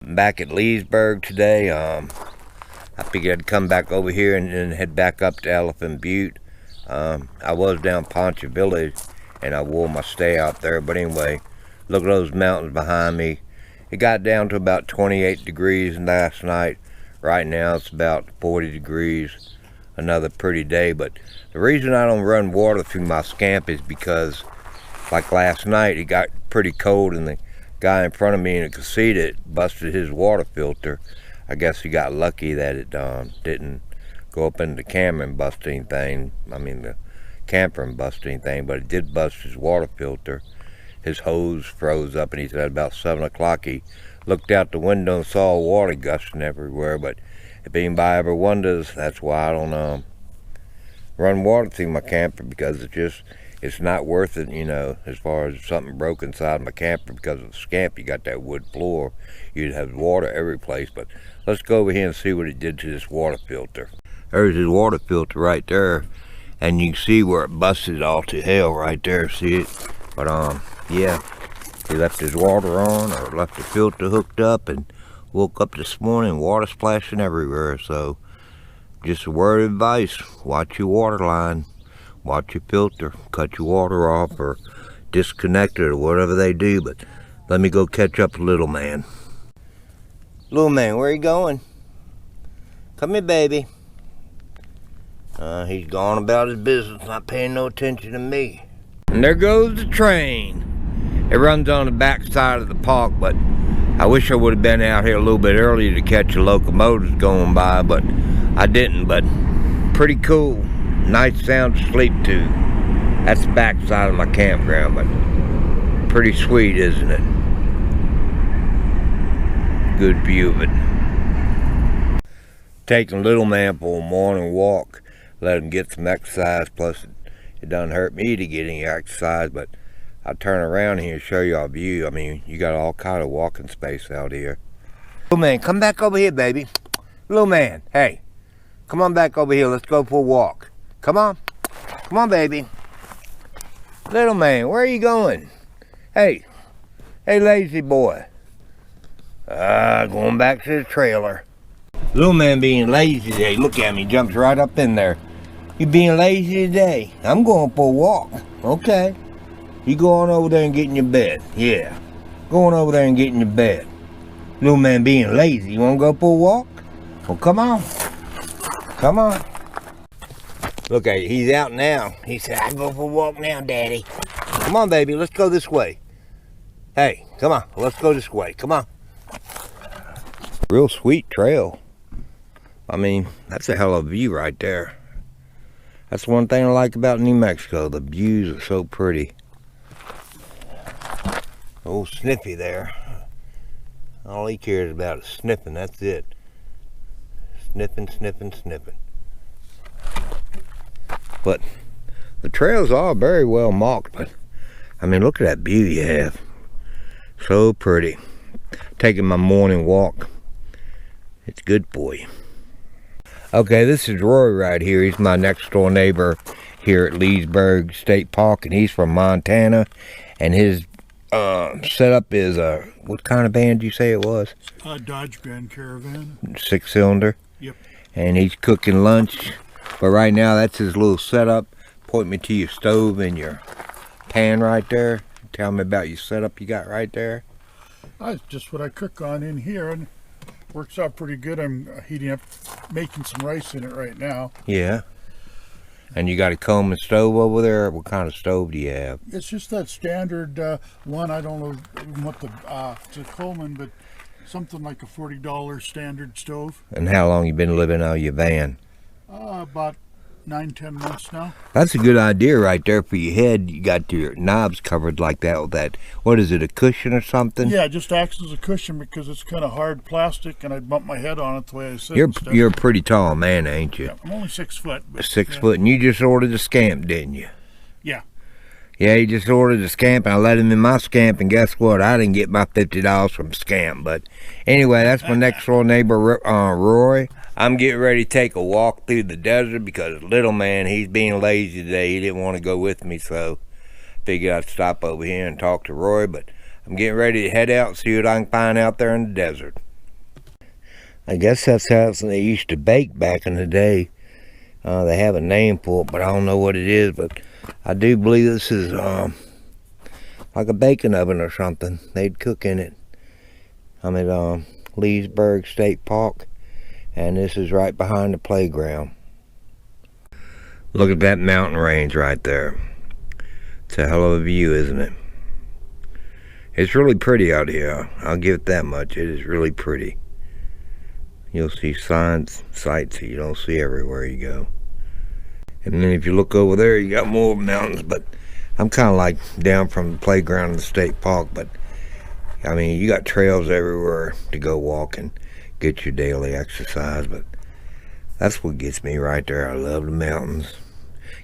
I'm back at Leesburg today. I figured I'd come back over here and then head back up to Elephant Butte. I was down Poncha Village and I wore my stay out there, but anyway, look at those mountains behind me. It got down to about 28 degrees last night. Right now it's about 40 degrees. Another pretty day, but the reason I don't run water through my Scamp is because, like last night, it got pretty cold and the guy in front of me in the casita busted his water filter. I guess he got lucky that it didn't go up in the camera and bust anything. The camper and bust anything, but it did bust his water filter. His hose froze up, and he said about 7 o'clock he looked out the window and saw water gushing everywhere. But if anybody ever wonders, that's why I don't run water through my camper, because it's not worth it, as far as something broke inside my camper. Because of the Scamp, you got that wood floor, you'd have water every place. But let's go over here and see what it did to this water filter. There's his water filter right there, and you can see where it busted all to hell right there, see it? But yeah, he left his water on, or left the filter hooked up, and woke up this morning water splashing everywhere. So just a word of advice: watch your water line, watch your filter, cut your water off or disconnect it or whatever they do. But let me go catch up with little man. Little man, where you going? Come here, baby. He's gone about his business, not paying no attention to me. And there goes the train. It runs on the back side of the park, but I wish I would have been out here a little bit earlier to catch the locomotives going by, but I didn't. But pretty cool. Nice sound to sleep to. That's the back side of my campground, but pretty sweet, isn't it? Good view of it. Taking little man for a morning walk. Let him get some exercise, plus it doesn't hurt me to get any exercise. But I'll turn around here and show you our view. You got all kind of walking space out here. Little man, come back over here, baby. Little man, hey, come on back over here. Let's go for a walk. Come on, baby. Little man, where are you going? Hey, lazy boy. Going back to the trailer. Little man being lazy today. Look at me, jumps right up in there. You being lazy today? I'm going for a walk. Okay. You go on over there and get in your bed. Yeah. Going over there and get in your bed. Little man being lazy. You want to go for a walk? Well, come on. Come on. Look at you. He's out now. He said, I go for a walk now, Daddy. Come on, baby. Let's go this way. Hey, come on. Let's go this way. Come on. Real sweet trail. That's a hell of a view right there. That's one thing I like about New Mexico. The views are so pretty. Old Sniffy there. All he cares about is sniffing. That's it. Sniffing, sniffing, sniffing. But the trails are very well marked. But look at that view you have. So pretty. Taking my morning walk. It's good for you. Okay, this is Roy right here. He's my next door neighbor here at Leesburg State Park, and he's from Montana. And his setup is what kind of van did you say it was? Dodge Grand Caravan. 6-cylinder? Yep. And he's cooking lunch. But right now, that's his little setup. Point me to your stove and your pan right there. Tell me about your setup you got right there. That's just what I cook on in here, and works out pretty good. I'm heating up, making some rice in it right now. Yeah. And you got a Coleman stove over there? What kind of stove do you have? It's just that standard one. I don't know what it's a Coleman, but something like a $40 standard stove. And how long you been living out of your van? About 9-10 months now. That's a good idea right there for your head. You got your knobs covered like that with that, what is it, a cushion or something? Yeah, it just acts as a cushion because it's kind of hard plastic, and I bump my head on it the way I sit. You're a pretty tall man, ain't you? Yeah, I'm only 6 foot. But, 6 foot, and you just ordered a Scamp, didn't you? Yeah. Yeah, he just ordered a Scamp, and I let him in my Scamp, and guess what? I didn't get my $50 from Scamp. But anyway, that's my next door neighbor, Roy. I'm getting ready to take a walk through the desert because little man, he's being lazy today. He didn't want to go with me, so I figured I'd stop over here and talk to Roy. But I'm getting ready to head out and see what I can find out there in the desert. I guess that's how they used to bake back in the day. They have a name for it, but I don't know what it is. But I do believe this is like a baking oven or something. They'd cook in it. I'm at Leesburg State Park, and this is right behind the playground. Look at that mountain range right there. It's a hell of a view, isn't it? It's really pretty out here. I'll give it that much. It is really pretty. You'll see sights that you don't see everywhere you go. And then if you look over there, you got more mountains, but I'm kind of like down from the playground in the state park. But I mean, you got trails everywhere to go walk and get your daily exercise. But that's what gets me right there. I love the mountains.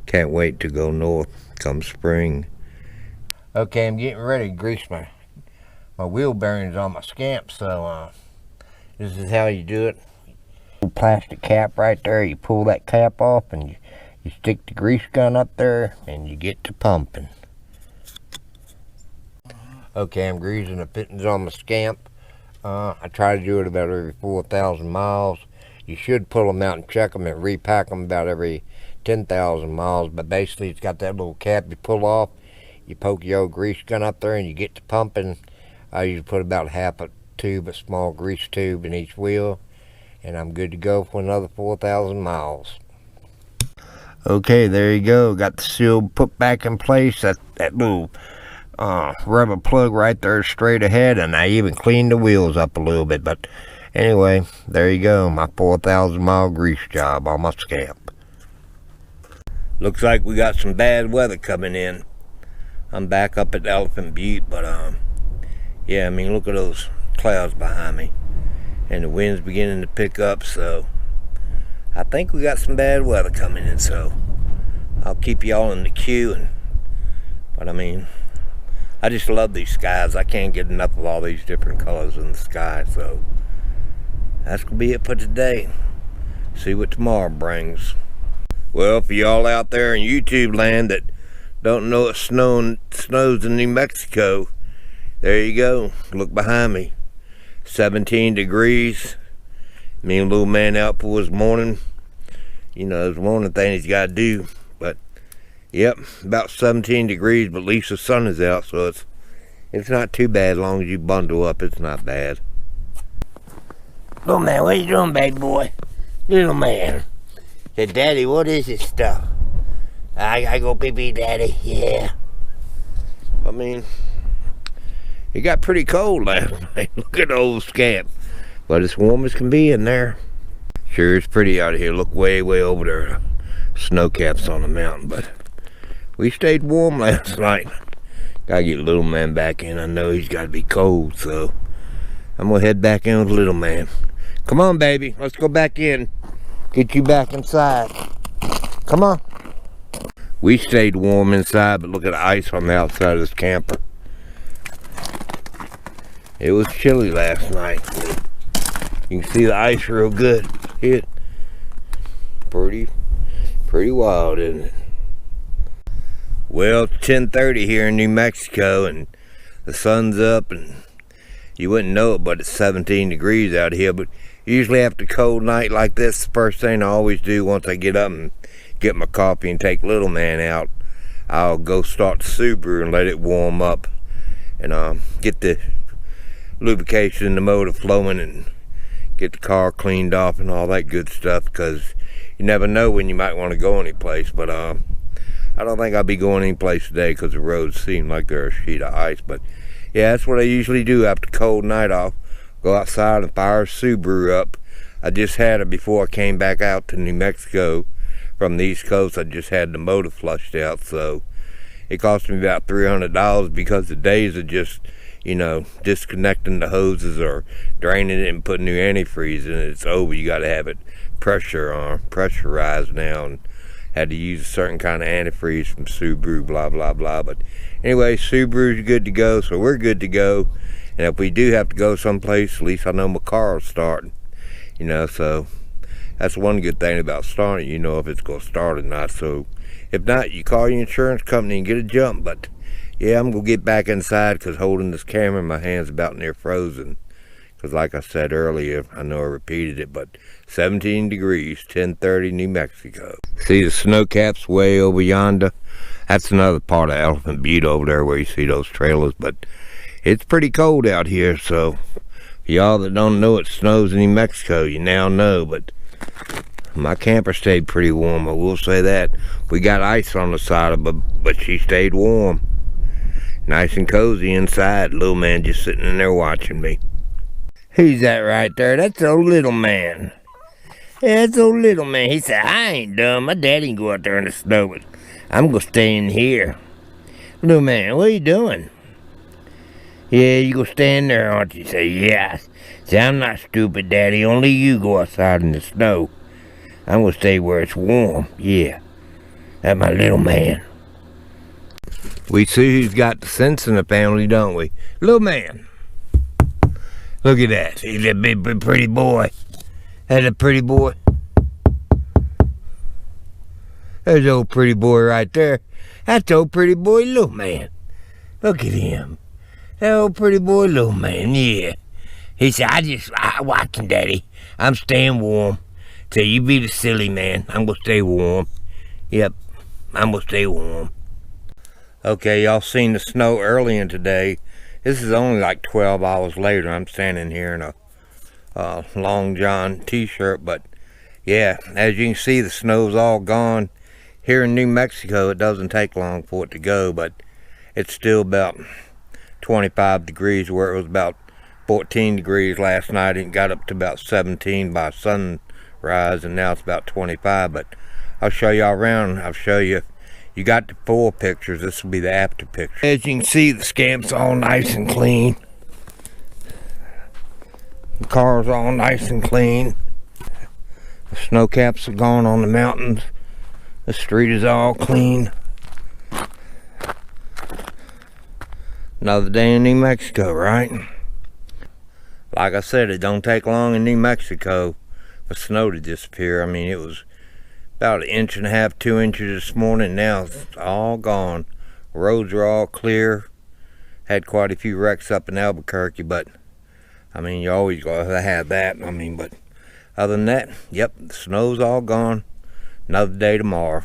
Can't wait to go north come spring. Okay, I'm getting ready to grease my wheel bearings on my Scamp. So this is how you do it. Plastic cap right there. You pull that cap off and you stick the grease gun up there and you get to pumping. Okay, I'm greasing the fittings on my Scamp. I try to do it about every 4,000 miles. You should pull them out and check them and repack them about every 10,000 miles. But basically, it's got that little cap you pull off. You poke your old grease gun up there and you get to pumping. I usually put about half a tube, a small grease tube in each wheel. And I'm good to go for another 4,000 miles. Okay, there you go. Got the seal put back in place. That little rubber plug right there straight ahead, and I even cleaned the wheels up a little bit. But anyway, there you go. My 4,000 mile grease job on my Scamp. Looks like we got some bad weather coming in. I'm back up at Elephant Butte, but yeah, I mean, look at those clouds behind me. And the wind's beginning to pick up, so I think we got some bad weather coming in, so I'll keep y'all in the queue. But I mean, I just love these skies. I can't get enough of all these different colors in the sky, so that's gonna be it for today. See what tomorrow brings. Well, for y'all out there in YouTube land that don't know it snows in New Mexico, there you go. Look behind me. 17 degrees. Me and little man out for his morning. You know, there's one thing he's got to do. But, yep, about 17 degrees, but at least the sun is out, so it's not too bad as long as you bundle up. It's not bad. Little man, what you doing, big boy? Little man. Said, Daddy, what is this stuff? I go pee-pee, Daddy. Yeah. I mean, it got pretty cold last night. Look at the old Scamp. But it's warm as can be in there. Sure is pretty out here. Look way over there. Snow caps on the mountain. But we stayed warm last night. Gotta get little man back in. I know he's gotta be cold, so I'm gonna head back in with little man. Come on, baby. Let's go back in. Get you back inside. Come on. We stayed warm inside, but look at the ice on the outside of this camper. It was chilly last night. You can see the ice real good. See it? Pretty wild, isn't it? Well, it's 10:30 here in New Mexico, and the sun's up, and you wouldn't know it, but it's 17 degrees out here. But usually after a cold night like this, the first thing I always do once I get up and get my coffee and take little man out, I'll go start the Subaru and let it warm up, and get the lubrication in the motor flowing and get the car cleaned off and all that good stuff, because you never know when you might want to go anyplace. But I don't think I'll be going anyplace today because the roads seem like they're a sheet of ice. But yeah, that's what I usually do after a cold night. I'll go outside and fire a Subaru up. I just had it before I came back out to New Mexico from the East Coast. I just had the motor flushed out, so it cost me about $300 because the days are just, you know, disconnecting the hoses or draining it and putting new antifreeze in it. It's over. You got to have it pressurized now, and had to use a certain kind of antifreeze from Subaru, blah blah blah. But anyway, Subaru's good to go, so we're good to go. And if we do have to go someplace, at least I know my car will start, you know. So that's one good thing about starting, you know if it's going to start or not. So if not, you call your insurance company and get a jump. But yeah, I'm going to get back inside because holding this camera in my hand's about near frozen Because like I said earlier, I know I repeated it, but 17 degrees, 10:30 New Mexico. See the snow caps way over yonder? That's another part of Elephant Butte over there where you see those trailers, but it's pretty cold out here, so y'all that don't know it snows in New Mexico, you now know, but my camper stayed pretty warm, I will say that. We got ice on the side of it, but she stayed warm. Nice and cozy inside. Little man just sitting in there watching me. Who's that right there? That's old little man. Yeah, that's old little man. He said, I ain't dumb. My daddy can go out there in the snow, but I'm going to stay in here. Little man, what are you doing? Yeah, you gonna stand there, aren't you? Say, yeah. Say, I'm not stupid, Daddy. Only you go outside in the snow. I'm gonna stay where it's warm. Yeah. That's my little man. We see who's got the sense in the family, don't we? Little man. Look at that. He's that big pretty boy. That's a pretty boy. There's old pretty boy right there. That's old pretty boy, little man. Look at him. That old pretty boy, little man, yeah. He said, I watching, Daddy. I'm staying warm. So you be the silly man. I'm gonna stay warm. Yep, I'm gonna stay warm. Okay, y'all seen the snow earlier today. This is only like 12 hours later. I'm standing here in a long john t-shirt, but yeah, as you can see, the snow's all gone. Here in New Mexico, it doesn't take long for it to go, but it's still about 25 degrees, where it was about 14 degrees last night. It got up to about 17 by sunrise, and now it's about 25. But I'll show y'all around. I'll show you. You got the before pictures. This will be the after picture. As you can see, the Scamp's all nice and clean. The car's all nice and clean. The snow caps are gone on the mountains. The street is all clean. Another day in New Mexico, right? Like I said, it don't take long in New Mexico for snow to disappear. I mean, it was about 1.5 inches, 2 inches this morning. Now it's all gone. Roads are all clear. Had quite a few wrecks up in Albuquerque, but I mean, you always gotta have that. I mean, but other than that, yep, the snow's all gone. Another day tomorrow.